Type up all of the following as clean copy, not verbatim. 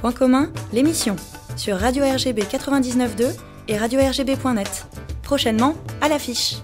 Point commun, l'émission, sur Radio RGB 99.2 et radio-rgb.net. Prochainement, à l'affiche.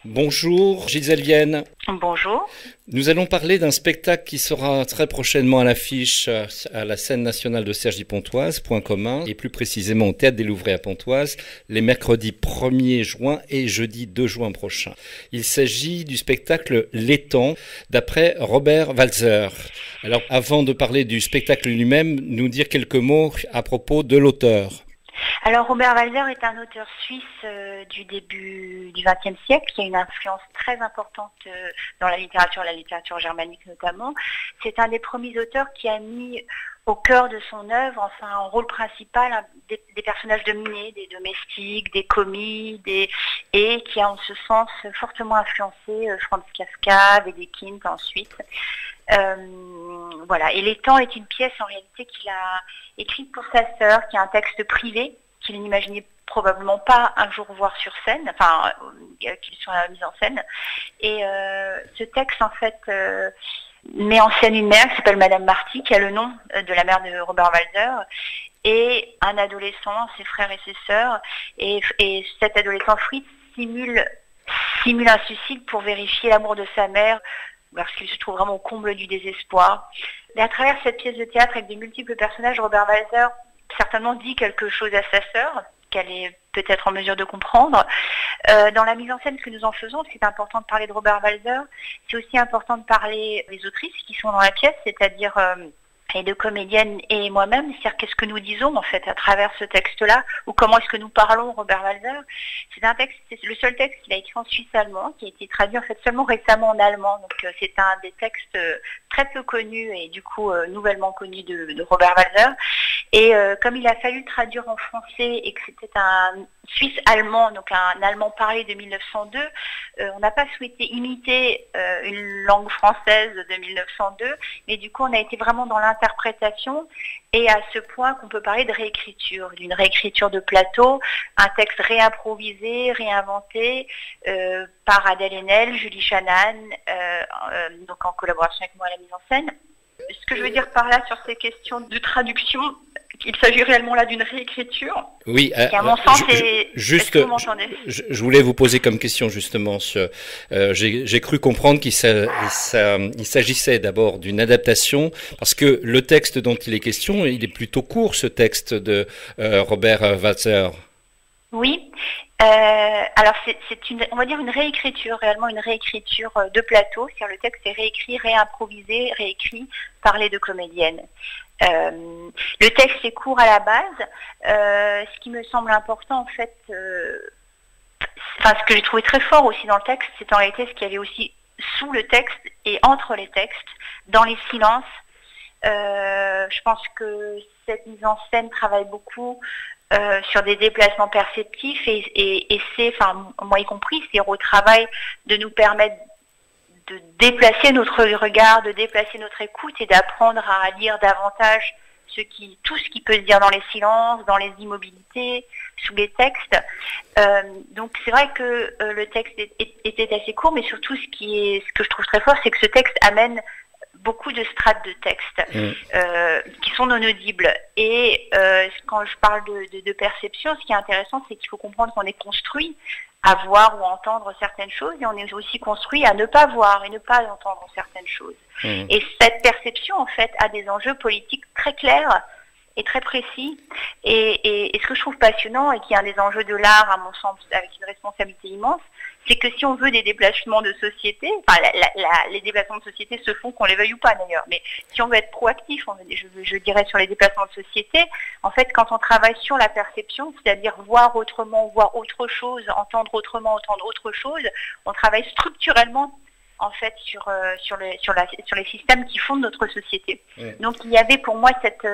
Bonjour Gisèle Vienne. Bonjour. Nous allons parler d'un spectacle qui sera très prochainement à l'affiche à la scène nationale de Cergy-Pontoise, Point commun, et plus précisément au Théâtre des Louvrais à Pontoise, les mercredis 1er juin et jeudi 2 juin prochains. Il s'agit du spectacle L'étang, d'après Robert Walser. Alors, avant de parler du spectacle lui-même, nous dire quelques mots à propos de l'auteur. Alors Robert Walser est un auteur suisse du début du XXe siècle qui a une influence très importante dans la littérature germanique notamment. C'est un des premiers auteurs qui a mis au cœur de son œuvre, enfin en rôle principal, des personnages dominés, des domestiques, des commis, et qui a en ce sens fortement influencé Franz Kafka, Wedekind ensuite. Voilà. Et L'étang est une pièce en réalité qu'il a écrite pour sa sœur, qui est un texte privé qu'il n'imaginait probablement pas un jour voir sur scène, enfin qu'il soit mis en scène. Et ce texte en fait met en scène une mère qui s'appelle Madame Marty, qui a le nom de la mère de Robert Walser, et un adolescent, ses frères et ses sœurs, et cet adolescent Fritz simule un suicide pour vérifier l'amour de sa mère, parce qu'il se trouve vraiment au comble du désespoir. Et à travers cette pièce de théâtre avec de multiples personnages, Robert Walser certainement dit quelque chose à sa sœur, qu'elle est peut-être en mesure de comprendre. Dans la mise en scène que nous en faisons, c'est important de parler de Robert Walser, c'est aussi important de parler des autrices qui sont dans la pièce, c'est-à-dire les deux comédiennes et moi-même, c'est-à-dire qu'est-ce que nous disons en fait à travers ce texte-là, ou comment est-ce que nous parlons Robert Walser. C'est le seul texte qu'il a écrit en suisse-allemand, qui a été traduit en fait seulement récemment en allemand, donc c'est un des textes très peu connus et du coup nouvellement connus de Robert Walser. Et comme il a fallu le traduire en français et que c'était un suisse-allemand, donc un allemand parlé de 1902, on n'a pas souhaité imiter une langue française de 1902, mais du coup on a été vraiment dans l'interprétation, et à ce point qu'on peut parler de réécriture, d'une réécriture de plateau, un texte réimprovisé, réinventé par Adèle Haenel, Julie Shannan, donc en collaboration avec moi à la mise en scène. Ce que je veux dire par là sur ces questions de traduction, il s'agit réellement là d'une réécriture. Oui, à mon sens, juste, est-ce que vous m'entendez ? je voulais vous poser comme question justement. J'ai cru comprendre qu'il s'agissait d'abord d'une adaptation, parce que le texte dont il est question, il est plutôt court, ce texte de Robert Walser. Oui. Alors on va dire une réécriture, réellement une réécriture de plateau, c'est-à-dire le texte est réécrit, réimprovisé, réécrit par les deux comédiennes. Le texte est court à la base. Ce qui me semble important en fait, ce que j'ai trouvé très fort aussi dans le texte, c'est en réalité ce qu'il y avait aussi sous le texte et entre les textes, dans les silences. Je pense que cette mise en scène travaille beaucoup sur des déplacements perceptifs et c'est, enfin moi y compris, c'est au travail de nous permettre de déplacer notre regard, de déplacer notre écoute et d'apprendre à lire davantage tout ce qui peut se dire dans les silences, dans les immobilités, sous les textes. Donc c'est vrai que le texte était assez court, mais surtout ce que je trouve très fort, c'est que ce texte amène beaucoup de strates de texte qui sont non audibles. Et quand je parle de perception, ce qui est intéressant, c'est qu'il faut comprendre qu'on est construit à voir ou entendre certaines choses, et on est aussi construit à ne pas voir et ne pas entendre certaines choses. Et cette perception, en fait, a des enjeux politiques très clairs et très précis. Et ce que je trouve passionnant, et qui est un des enjeux de l'art, à mon sens, avec une responsabilité immense, c'est que si on veut des déplacements de société, enfin les déplacements de société se font qu'on les veuille ou pas d'ailleurs, mais si on veut être proactif, je dirais sur les déplacements de société, en fait quand on travaille sur la perception, c'est-à-dire voir autrement, voir autre chose, entendre autrement, entendre autre chose, on travaille structurellement en fait sur les systèmes qui fondent notre société. Donc il y avait pour moi cette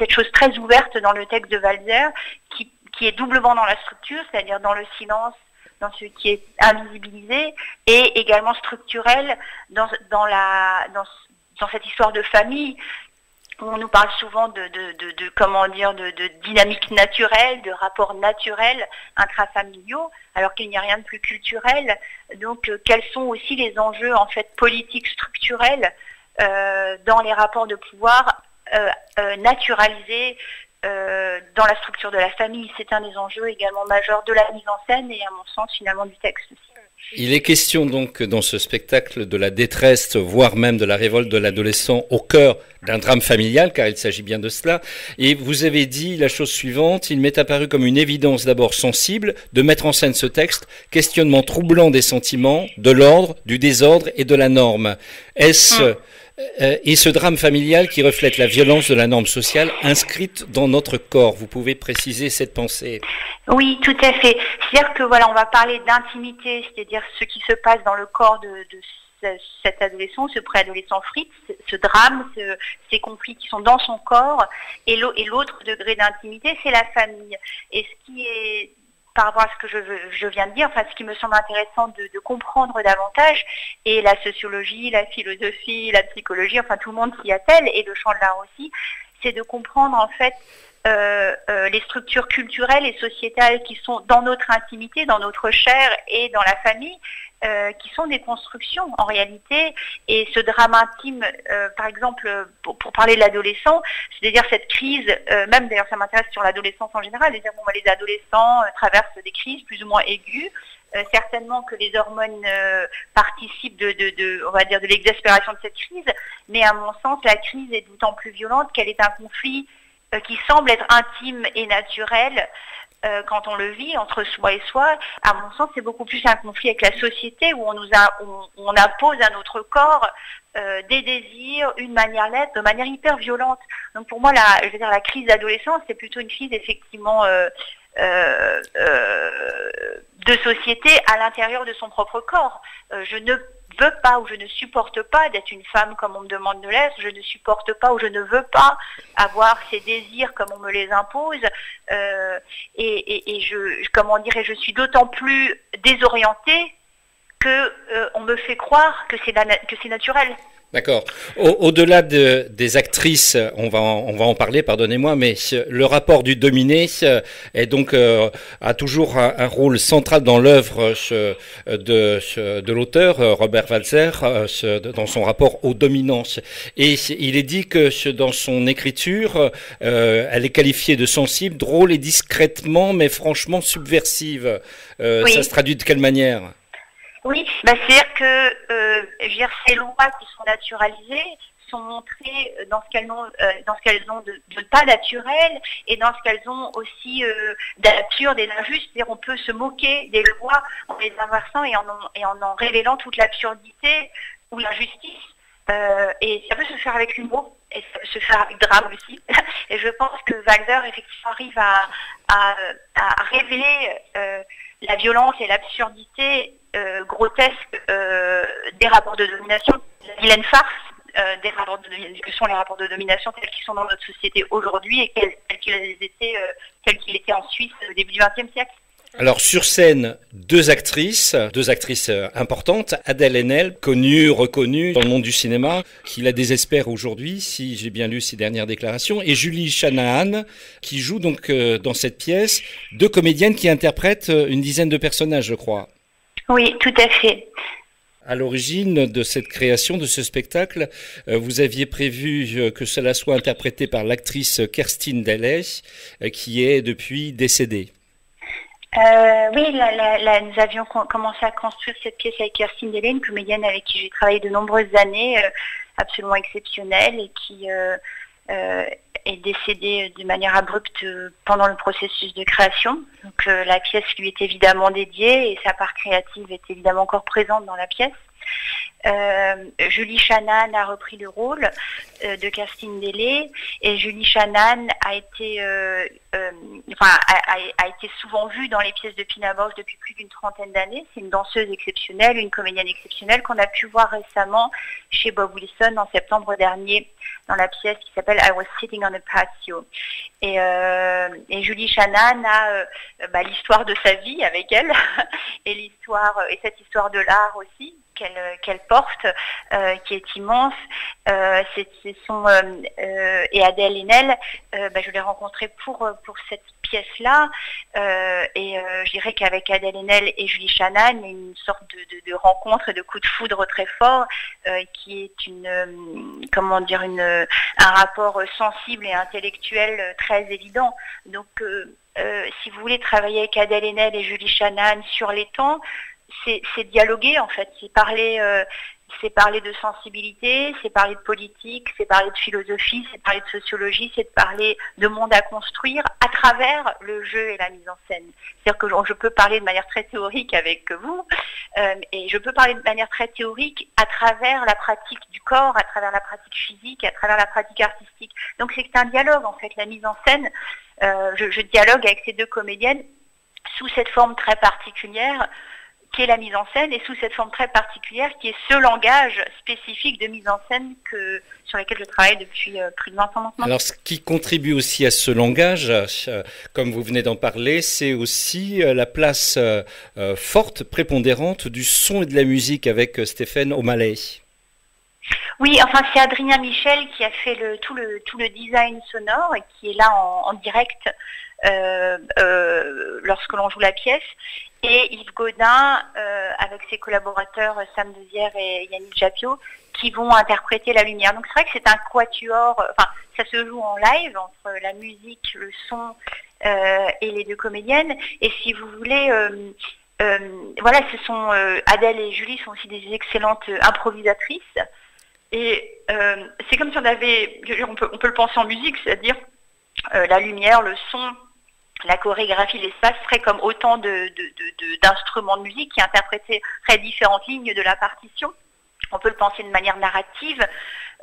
chose très ouverte dans le texte de Walser qui est doublement dans la structure, c'est-à-dire dans le silence, dans ce qui est invisibilisé, et également structurel dans cette histoire de famille. On nous parle souvent de dynamique naturelle, de rapports naturels intrafamiliaux, alors qu'il n'y a rien de plus culturel. Donc, quels sont aussi les enjeux en fait politiques structurels dans les rapports de pouvoir naturalisés dans la structure de la famille. C'est un des enjeux également majeurs de la mise en scène et à mon sens finalement du texte aussi. Il est question donc dans ce spectacle de la détresse, voire même de la révolte de l'adolescent au cœur d'un drame familial, car il s'agit bien de cela. Et vous avez dit la chose suivante: il m'est apparu comme une évidence d'abord sensible de mettre en scène ce texte, questionnement troublant des sentiments, de l'ordre, du désordre et de la norme. Est-ce et ce drame familial qui reflète la violence de la norme sociale inscrite dans notre corps? Vous pouvez préciser cette pensée? Oui, tout à fait. C'est-à-dire que voilà, on va parler d'intimité, c'est-à-dire ce qui se passe dans le corps de cet adolescent, ce préadolescent Fritz, ce drame, ces conflits qui sont dans son corps, et l'autre degré d'intimité, c'est la famille. Et ce qui est, par rapport à ce que je viens de dire, enfin ce qui me semble intéressant de comprendre davantage, et la sociologie, la philosophie, la psychologie, enfin tout le monde s'y attelle, et le champ de l'art aussi, c'est de comprendre en fait les structures culturelles et sociétales qui sont dans notre intimité, dans notre chair et dans la famille, qui sont des constructions en réalité. Et ce drame intime, par exemple, pour parler de l'adolescent, c'est-à-dire cette crise, même d'ailleurs ça m'intéresse sur l'adolescence en général, c'est-à-dire bon, les adolescents traversent des crises plus ou moins aiguës. Certainement que les hormones participent on va dire, de l'exaspération de cette crise, mais à mon sens, la crise est d'autant plus violente qu'elle est un conflit qui semble être intime et naturel quand on le vit entre soi et soi. À mon sens, c'est beaucoup plus un conflit avec la société où on impose à notre corps des désirs, une manière d'être, de manière hyper violente. Donc pour moi, la crise d'adolescence, c'est plutôt une crise effectivement de société à l'intérieur de son propre corps. Je ne veux pas ou je ne supporte pas d'être une femme comme on me demande de l'être, je ne supporte pas ou je ne veux pas avoir ces désirs comme on me les impose, et je suis d'autant plus désorientée que on me fait croire que c'est naturel. D'accord. Au-delà des actrices, on va en parler, pardonnez-moi, mais le rapport du dominé est donc a toujours un rôle central dans l'œuvre de l'auteur Robert Walser dans son rapport aux dominances. Et il est dit que dans son écriture, elle est qualifiée de sensible, drôle et discrètement, mais franchement subversive. Oui. Ça se traduit de quelle manière? Oui, c'est-à-dire que ces lois qui sont naturalisées sont montrées dans ce qu'elles ont de pas naturel et dans ce qu'elles ont aussi d'absurde et d'injuste. C'est-à-dire on peut se moquer des lois en les inversant et en révélant toute l'absurdité ou l'injustice. Et ça peut se faire avec l'humour et ça peut se faire avec drame aussi. Et je pense que Walser effectivement arrive à révéler la violence et l'absurdité grotesque des rapports de domination, la vilaine farce des rapports de domination, que sont les rapports de domination tels qu'ils sont dans notre société aujourd'hui et tels qu'ils étaient en Suisse au début du XXe siècle. Alors sur scène, deux actrices importantes, Adèle Haenel, connue, reconnue dans le monde du cinéma, qui la désespère aujourd'hui, si j'ai bien lu ses dernières déclarations, et Julie Shanahan, qui joue donc dans cette pièce, deux comédiennes qui interprètent une dizaine de personnages, je crois. Oui, tout à fait. À l'origine de cette création, de ce spectacle, vous aviez prévu que cela soit interprété par l'actrice Kerstin Dele, qui est depuis décédée. Oui, nous avions commencé à construire cette pièce avec Kerstin Dele, une comédienne avec qui j'ai travaillé de nombreuses années, absolument exceptionnelle, et qui est décédée de manière abrupte pendant le processus de création. Donc la pièce lui est évidemment dédiée et sa part créative est évidemment encore présente dans la pièce. Julie Shanahan a repris le rôle de Kerstin Dele et Julie Shanahan a été souvent vue dans les pièces de Pina Bausch depuis plus d'une trentaine d'années. C'est une danseuse exceptionnelle, une comédienne exceptionnelle qu'on a pu voir récemment chez Bob Wilson en septembre dernier dans la pièce qui s'appelle I Was Sitting on a Patio. Et Julie Shanahan a l'histoire de sa vie avec elle et cette histoire de l'art aussi qu'elle porte, qui est immense. Et Adèle Haenel, je l'ai rencontrée pour cette pièce-là, et je dirais qu'avec Adèle Haenel et Julie Shannan, il y a une sorte de rencontre, de coup de foudre très fort, qui est un rapport sensible et intellectuel très évident. Donc, si vous voulez travailler avec Adèle Haenel et Julie Shannan sur les temps, c'est dialoguer en fait, c'est parler de sensibilité, c'est parler de politique, c'est parler de philosophie, c'est parler de sociologie, c'est de parler de monde à construire à travers le jeu et la mise en scène. C'est-à-dire que je peux parler de manière très théorique avec vous, et je peux parler de manière très théorique à travers la pratique du corps, à travers la pratique physique, à travers la pratique artistique. Donc c'est un dialogue en fait, la mise en scène. Je dialogue avec ces deux comédiennes sous cette forme très particulière qui est la mise en scène, et sous cette forme très particulière qui est ce langage spécifique de mise en scène sur lequel je travaille depuis plus de 20 ans maintenant. Alors ce qui contribue aussi à ce langage, comme vous venez d'en parler, c'est aussi la place forte, prépondérante du son et de la musique avec Stéphane O'Malley. Oui, enfin c'est Adrien Michel qui a fait tout le design sonore et qui est là en direct lorsque l'on joue la pièce, et Yves Gaudin avec ses collaborateurs Sam Dezière et Yannick Japio qui vont interpréter la lumière. Donc c'est vrai que c'est un quatuor, ça se joue en live entre la musique, le son et les deux comédiennes, et si vous voulez Adèle et Julie sont aussi des excellentes improvisatrices. Et c'est comme si on peut le penser en musique, c'est-à-dire la lumière, le son, la chorégraphie, l'espace seraient comme autant d'instruments de musique qui interpréteraient différentes lignes de la partition. On peut le penser de manière narrative.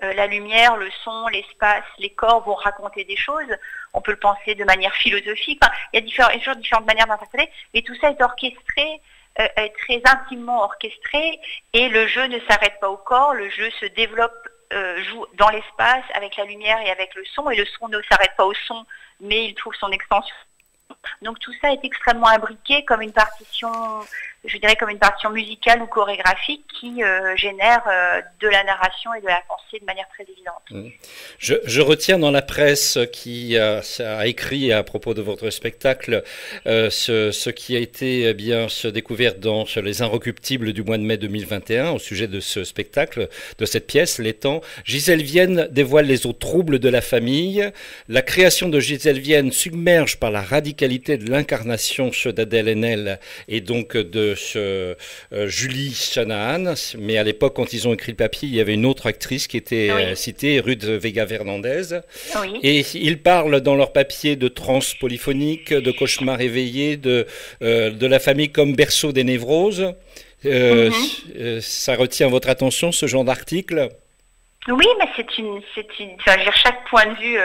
La lumière, le son, l'espace, les corps vont raconter des choses. On peut le penser de manière philosophique. Il y a toujours différentes manières d'interpréter, mais tout ça est orchestré, est très intimement orchestré, et le jeu ne s'arrête pas au corps, le jeu se développe, joue dans l'espace avec la lumière et avec le son, et le son ne s'arrête pas au son, mais il trouve son extension. Donc tout ça est extrêmement imbriqué comme une partition, je dirais comme une partition musicale ou chorégraphique qui génère de la narration et de la pensée de manière très évidente. Je retiens dans la presse qui a écrit à propos de votre spectacle ce qui a été découvert dans Les Inrecuptibles du mois de mai 2021 au sujet de ce spectacle, de cette pièce, Les Temps. Gisèle Vienne dévoile les eaux troubles de la famille. La création de Gisèle Vienne submerge par la radicalité de l'incarnation d'Adèle Haenel et donc de Julie Shannan, mais à l'époque, quand ils ont écrit le papier, il y avait une autre actrice qui était citée, Ruth Vega Fernandez. Oui. Et ils parlent dans leur papier de transe polyphonique, de cauchemars éveillés, de la famille comme berceau des névroses. Ça retient votre attention, ce genre d'article? Oui, mais chaque point de vue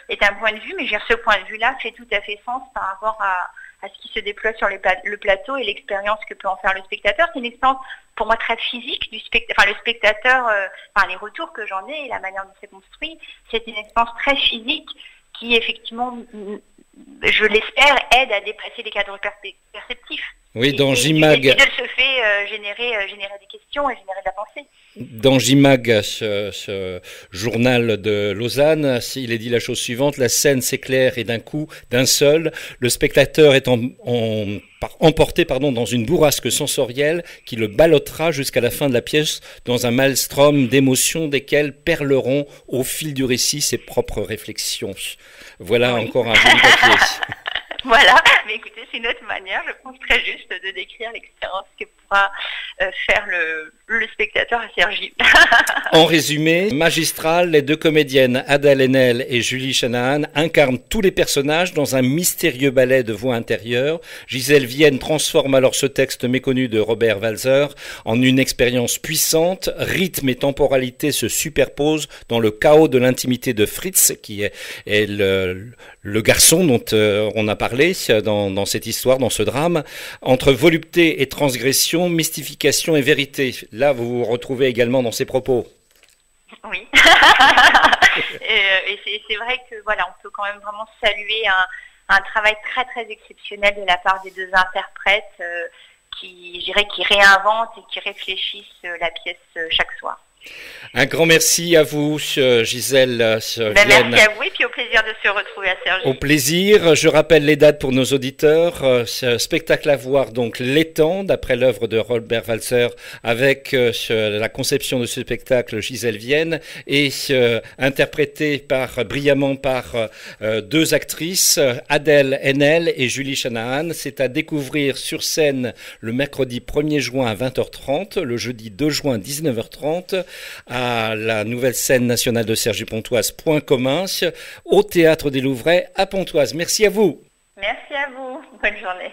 est un point de vue, mais ce point de vue-là fait tout à fait sens par rapport à ce qui se déploie sur le plateau et l'expérience que peut en faire le spectateur. C'est une expérience pour moi très physique du spectateur. Le spectateur, les retours que j'en ai et la manière dont c'est construit, c'est une expérience très physique qui effectivement, je l'espère, aide à dépasser les cadres perceptifs. Oui, dans JMAG. Et de ce fait, générer des questions et générer de la pensée. Dans JMAG, ce journal de Lausanne, il est dit la chose suivante: la scène s'éclaire et d'un coup, d'un seul, le spectateur est emporté dans une bourrasque sensorielle qui le ballottera jusqu'à la fin de la pièce dans un maelstrom d'émotions desquelles perleront au fil du récit ses propres réflexions. Voilà encore un joli papier. Voilà, mais écoutez, c'est une autre manière, je pense, très juste de décrire l'expérience que pourra faire le spectateur à Cergy. En résumé, magistral, les deux comédiennes Adèle Haenel et Julie Shannan incarnent tous les personnages dans un mystérieux ballet de voix intérieure. Gisèle Vienne transforme alors ce texte méconnu de Robert Walser en une expérience puissante. Rythme et temporalité se superposent dans le chaos de l'intimité de Fritz, qui est le garçon dont on a parlé dans cette histoire, dans ce drame. Entre volupté et transgression, mystification et vérité. Là, vous vous retrouvez également dans ces propos. Oui. et c'est vrai que on peut quand même vraiment saluer un travail très très exceptionnel de la part des deux interprètes qui réinventent et qui réfléchissent la pièce chaque soir. Un grand merci à vous, Gisèle Vienne. Merci à vous et puis au plaisir de se retrouver à Cergy. Au plaisir. Je rappelle les dates pour nos auditeurs. Spectacle à voir, donc L'étang, d'après l'œuvre de Robert Walser, avec la conception de ce spectacle Gisèle Vienne, et interprété brillamment par deux actrices, Adèle Haenel et Julie Shanahan. C'est à découvrir sur scène le mercredi 1er juin à 20h30, le jeudi 2 juin 19h30, à la nouvelle scène nationale de Cergy-Pontoise, point commun, au Théâtre des Louvrais à Pontoise. Merci à vous. Merci à vous. Bonne journée.